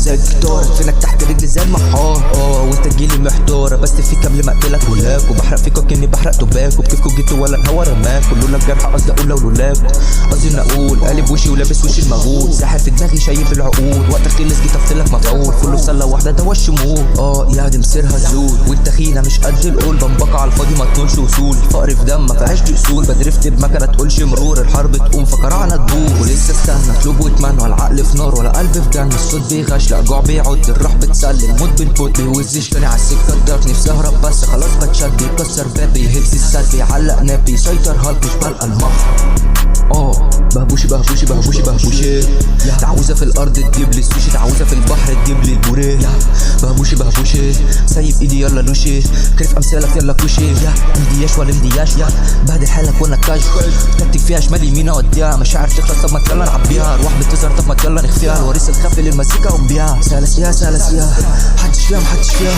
زي الجيتار، فينك تحت رجلي زي المحار. وانت تجيلي محتاره بس فيك قبل ما اقتلك ولاك، وبحرق فيكوا كاني بحرق توباك، وبكيفكوا جيتوا ولا الهوا رماك، لولا الجرح قصدي اقول لولاكوا، قصدي اني اقول قالب وشي ولابس وشي المغول، ساحر في دماغي شايب العقول، وقت خلص جيت افتلك مفعول، كله سله واحده ده الشمول. يا دي مسيرها زول، وانت خينا مش قد القول، بنبقى على الفاضي ما تكونش وصول، فقر في دم ما فيهاش دي اصول، بدرفت بمكنه تقولش مرور، الحرب تقوم فكرعنا تبور، ولسه استنى اطلب واتمنى، ولا عقل في نار ولا قلب في جنه، الصوت بيغش لا جوع بيعد، الروح بتسلم موت بالبوت، بيوزش تاني على السكه الدارك، نفسي اهرب بس خلاص بتشد، بيكسر باب بيهز السد، بيعلق ناب بيسيطر هالك مش بلقى المخرج. بهبوشي بهبوشي بهبوشي بهبوشي، تعوزة في الارض تجيب لي السوشي، تعوزة في البحر تجيب لي البوريه، بهبوشي بهبوشي سايب ايدي يلا لوشي، كيف امثالك يلا كوشي، مدياش ولا مدياش، بهدل حالك وانا كاش، تكتك فيها شمال يمين اوديها، مشاعر تخلص طب ما يلا نعبيها، روح بتظهر طب ما يلا نخفيها، الوريث الخفي للمزيكا وبيها، سلاسيها سلاسيها محدش فيها محدش فيها،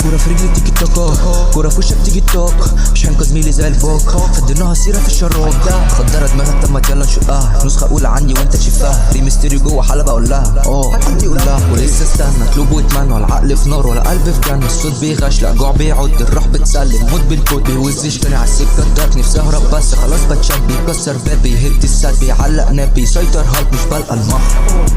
كورة في رجلي تيجي التوكا، كورة في وشك تيجي التوك، مش هنقذ زميلي زي الفوك، فديناها سيرة في الشراك، خدرة دماغك طب ما يلا نشقها، نسخة اولى عندي وانت تشفها، في ميستيريو جوه حلبة اقول لها عندي قول لها، ولسه استنى اطلب واتمنى، ولا عقل في نار ولا قلب في جنة، الصوت بيغش لا جوع بيعد، الروح بتسلم موت بالكود، بيوزش تاني على السكة الدارك، نفسي اهرب بس خلاص بتشد، بيكسر باب بيهد السد، بيعلق ناب بيسيطر هالك مش بلقى المخرج.